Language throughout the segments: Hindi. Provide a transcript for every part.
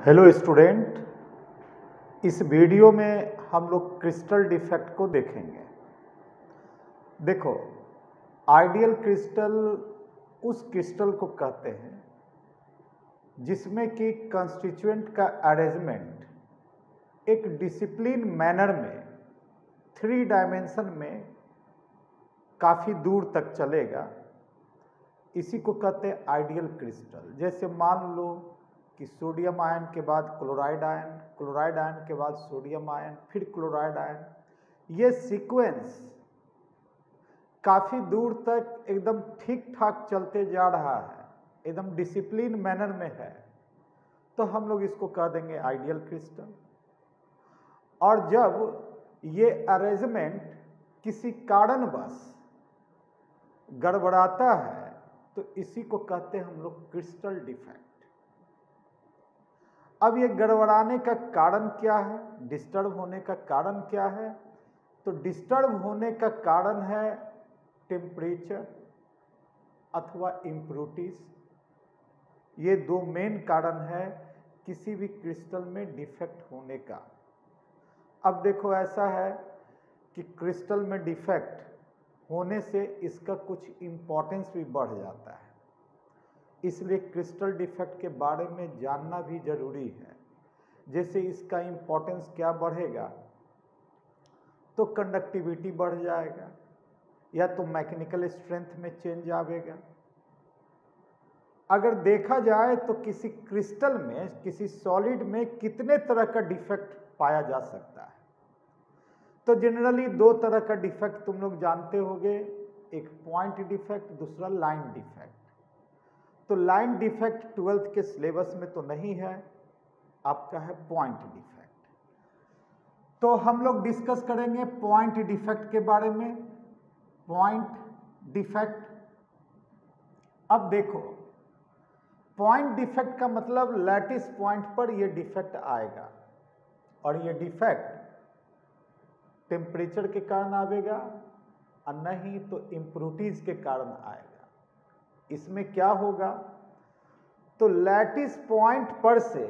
हेलो स्टूडेंट, इस वीडियो में हम लोग क्रिस्टल डिफेक्ट को देखेंगे। देखो, आइडियल क्रिस्टल उस क्रिस्टल को कहते हैं जिसमें कि कंस्टिट्यूएंट का अरेंजमेंट एक डिसिप्लिन मैनर में 3 डायमेंशन में काफ़ी दूर तक चलेगा। इसी को कहते हैं आइडियल क्रिस्टल। जैसे मान लो कि सोडियम आयन के बाद क्लोराइड आयन, क्लोराइड आयन के बाद सोडियम आयन, फिर क्लोराइड आयन, ये सीक्वेंस काफ़ी दूर तक एकदम ठीक ठाक चलते जा रहा है, एकदम डिसिप्लिन मैनर में है, तो हम लोग इसको कह देंगे आइडियल क्रिस्टल। और जब ये अरेंजमेंट किसी कारणवश गड़बड़ाता है तो इसी को कहते हैं हम लोग क्रिस्टल डिफेक्ट। अब ये गड़बड़ाने का कारण क्या है, डिस्टर्ब होने का कारण क्या है? तो डिस्टर्ब होने का कारण है टेम्परेचर अथवा इम्प्यूरिटीज। ये 2 मेन कारण है किसी भी क्रिस्टल में डिफेक्ट होने का। अब देखो, ऐसा है कि क्रिस्टल में डिफेक्ट होने से इसका कुछ इम्पोर्टेंस भी बढ़ जाता है, इसलिए क्रिस्टल डिफेक्ट के बारे में जानना भी जरूरी है। जैसे इसका इम्पोर्टेंस क्या बढ़ेगा, तो कंडक्टिविटी बढ़ जाएगा, या तो मैकेनिकल स्ट्रेंथ में चेंज आवेगा। अगर देखा जाए तो किसी क्रिस्टल में, किसी सॉलिड में कितने तरह का डिफेक्ट पाया जा सकता है, तो जनरली 2 तरह का डिफेक्ट तुम लोग जानते होंगे, एक पॉइंट डिफेक्ट, दूसरा लाइन डिफेक्ट। तो लाइन डिफेक्ट 12th के सिलेबस में तो नहीं है, आपका है पॉइंट डिफेक्ट। तो हम लोग डिस्कस करेंगे पॉइंट डिफेक्ट के बारे में। पॉइंट डिफेक्ट, अब देखो, पॉइंट डिफेक्ट का मतलब लैटिस पॉइंट पर ये डिफेक्ट आएगा, और ये डिफेक्ट टेम्परेचर के कारण आवेगा और नहीं तो इम्प्यूरिटीज के कारण आएगा। इसमें क्या होगा, तो लैटिस पॉइंट पर से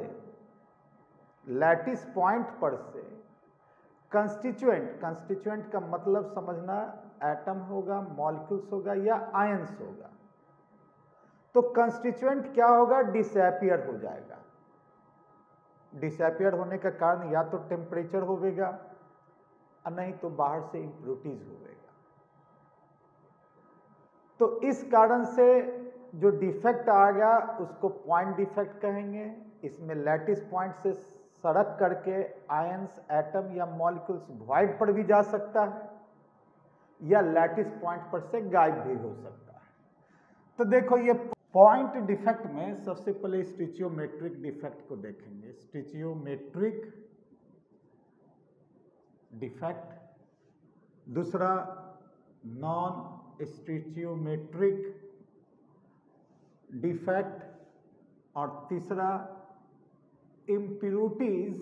कंस्टिट्यूएंट का मतलब समझना, एटम होगा, मॉलिक्यूल्स होगा या आयंस होगा। तो कंस्टिट्यूएंट क्या होगा, डिसअपीयर हो जाएगा। डिसअपीयर होने का कारण या तो टेम्परेचर होगा और नहीं तो बाहर से इम्प्यूरिटीज होगा। तो इस कारण से जो डिफेक्ट आ गया उसको पॉइंट डिफेक्ट कहेंगे। इसमें लैटिस पॉइंट से सड़क करके आयंस, एटम या मॉलिक्यूल्स वॉइड पर भी जा सकता है, या लैटिस पॉइंट पर से गायब भी हो सकता है। तो देखो, ये पॉइंट डिफेक्ट में सबसे पहले स्टीचियोमेट्रिक डिफेक्ट को देखेंगे। स्टीचियोमेट्रिक डिफेक्ट, दूसरा नॉन स्टीचियोमेट्रिक डिफेक्ट, और तीसरा इम्प्यूरिटीज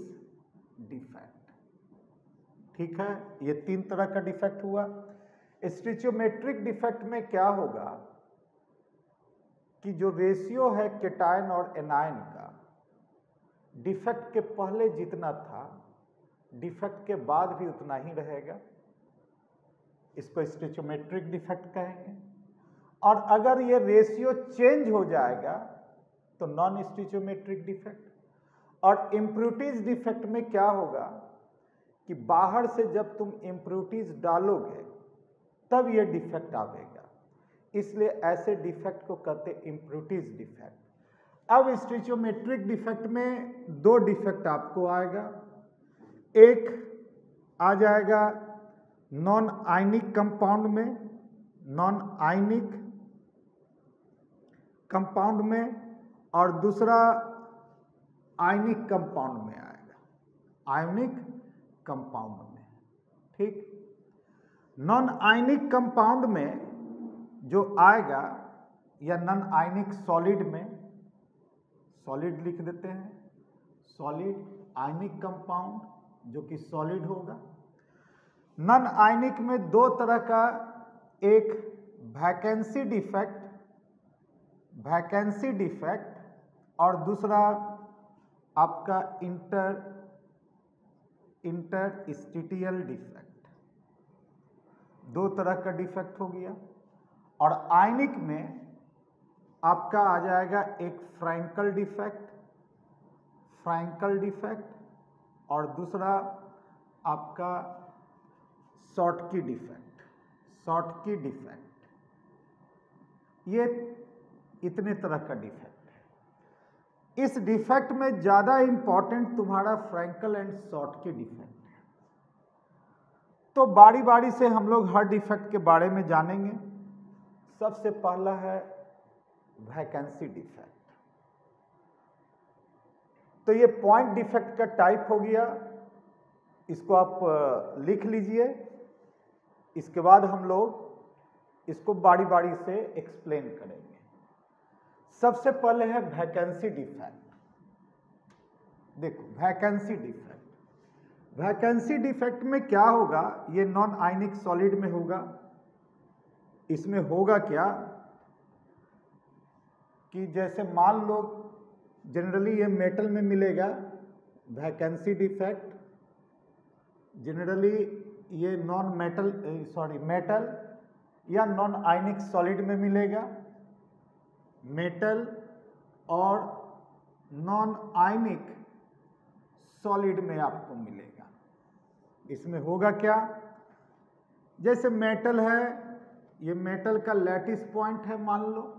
डिफेक्ट। ठीक है, ये 3 तरह का डिफेक्ट हुआ। स्टीचियोमेट्रिक डिफेक्ट में क्या होगा कि जो रेशियो है केटायन और एनायन का, डिफेक्ट के पहले जितना था डिफेक्ट के बाद भी उतना ही रहेगा। इसको स्टीचियोमेट्रिक डिफेक्ट कहेंगे। और अगर ये रेशियो चेंज हो जाएगा तो नॉन स्टीचियोमेट्रिक डिफेक्ट। और इम्प्यूरिटीज डिफेक्ट में क्या होगा कि बाहर से जब तुम इम्प्यूरिटीज डालोगे तब ये डिफेक्ट आवेगा, इसलिए ऐसे डिफेक्ट को कहते हैं इम्प्यूरिटीज डिफेक्ट। अब स्टीचियोमेट्रिक डिफेक्ट में 2 डिफेक्ट आपको आएगा। एक आ जाएगा नॉन आयनिक कंपाउंड में, नॉन आयनिक कंपाउंड में, और दूसरा आयनिक कंपाउंड में आएगा, आयनिक कंपाउंड में। ठीक, नॉन आयनिक कंपाउंड में जो आएगा, या नॉन आयनिक सॉलिड में, सॉलिड लिख देते हैं, सॉलिड आयनिक कंपाउंड जो कि सॉलिड होगा। नॉन आयनिक में 2 तरह का, एक वैकेंसी डिफेक्ट, और दूसरा आपका इंटरस्टिशियल डिफेक्ट, दो तरह का डिफेक्ट हो गया। और आयनिक में आपका आ जाएगा एक फ्रैंकल डिफेक्ट और दूसरा आपका शॉर्टकी डिफेक्ट। ये इतने तरह का डिफेक्ट है। इस डिफेक्ट में ज़्यादा इंपॉर्टेंट तुम्हारा फ्रैंकल एंड शॉर्टकी डिफेक्ट है। तो बारी बारी से हम लोग हर डिफेक्ट के बारे में जानेंगे। सबसे पहला है वैकेंसी डिफेक्ट। तो ये पॉइंट डिफेक्ट का टाइप हो गया, इसको आप लिख लीजिए। इसके बाद हम लोग इसको बारी बारी से एक्सप्लेन करेंगे। सबसे पहले है वैकेंसी डिफेक्ट। देखो वैकेंसी डिफेक्ट में क्या होगा, ये नॉन आयनिक सॉलिड में होगा। इसमें होगा क्या कि जैसे मान लो जनरली ये मेटल में मिलेगा, वैकेंसी डिफेक्ट जनरली ये मेटल या नॉन आयनिक सॉलिड में मिलेगा। मेटल और नॉन आयनिक सॉलिड में आपको मिलेगा। इसमें होगा क्या, जैसे मेटल है, ये मेटल का लैटिस पॉइंट है, मान लो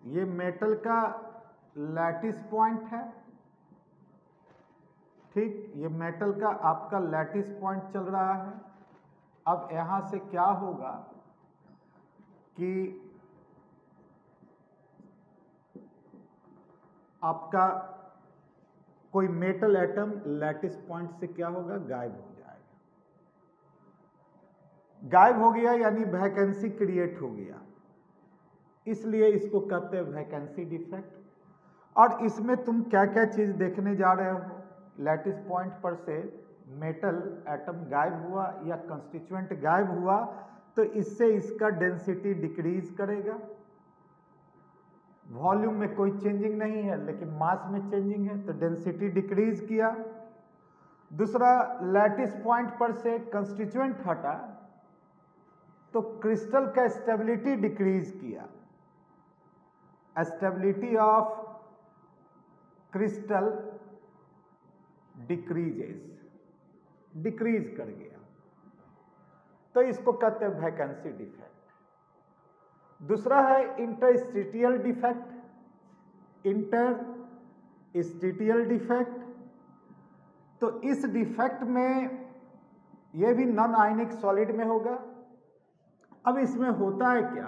ये मेटल का लैटिस पॉइंट है, ठीक, ये मेटल का आपका लैटिस पॉइंट चल रहा है। अब यहां से क्या होगा कि आपका कोई मेटल एटम लैटिस पॉइंट से क्या होगा, गायब हो जाएगा। गायब हो गया यानी वैकेंसी क्रिएट हो गया, इसलिए इसको कहते हैं वैकेंसी डिफेक्ट। और इसमें तुम क्या क्या चीज देखने जा रहे हो, लैटिस पॉइंट पर से मेटल एटम गायब हुआ या कंस्टिट्यूएंट गायब हुआ, तो इससे इसका डेंसिटी डिक्रीज करेगा। वॉल्यूम में कोई चेंजिंग नहीं है लेकिन मास में चेंजिंग है, तो डेंसिटी डिक्रीज किया। दूसरा, लैटिस पॉइंट पर से कंस्टिट्यूएंट हटा तो क्रिस्टल का स्टेबिलिटी डिक्रीज किया। स्टेबिलिटी ऑफ क्रिस्टल डिक्रीज कर गया, तो इसको कहते हैं वैकेंसी डिफेक्ट। दूसरा है इंटरस्टिशियल डिफेक्ट। तो इस डिफेक्ट में यह भी नॉन आयनिक सॉलिड में होगा। अब इसमें होता है क्या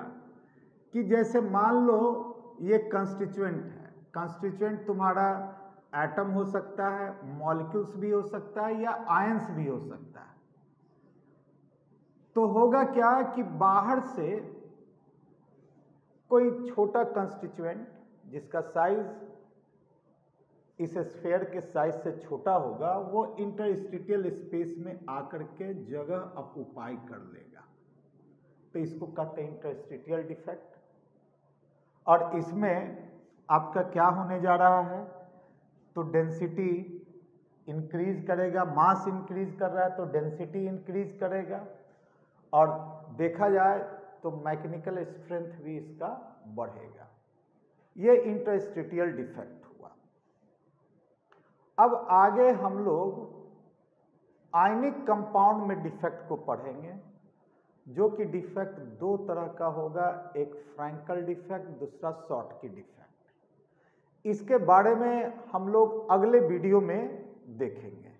कि जैसे मान लो ये कंस्टिट्यूएंट है, कंस्टिट्यूएंट तुम्हारा एटम हो सकता है, मॉलिक्यूल्स भी हो सकता है या आयंस भी हो सकता है। तो होगा क्या कि बाहर से कोई छोटा कंस्टिट्यूएंट जिसका साइज इस स्फीयर के साइज से छोटा होगा, वो इंटरस्टिशियल स्पेस में आकर के जगह ऑक्युपाई कर लेगा, तो इसको कहते हैं इंटरस्टिशियल डिफेक्ट। और इसमें आपका क्या होने जा रहा है, तो डेंसिटी इंक्रीज करेगा, मास इंक्रीज कर रहा है तो डेंसिटी इंक्रीज करेगा, और देखा जाए तो मैकेनिकल स्ट्रेंथ भी इसका बढ़ेगा। ये इंटरस्टिशियल डिफेक्ट हुआ। अब आगे हम लोग आयनिक कंपाउंड में डिफेक्ट को पढ़ेंगे, जो कि डिफेक्ट दो तरह का होगा, एक फ्रैंकल डिफेक्ट, दूसरा शॉर्टकी डिफेक्ट। इसके बारे में हम लोग अगले वीडियो में देखेंगे।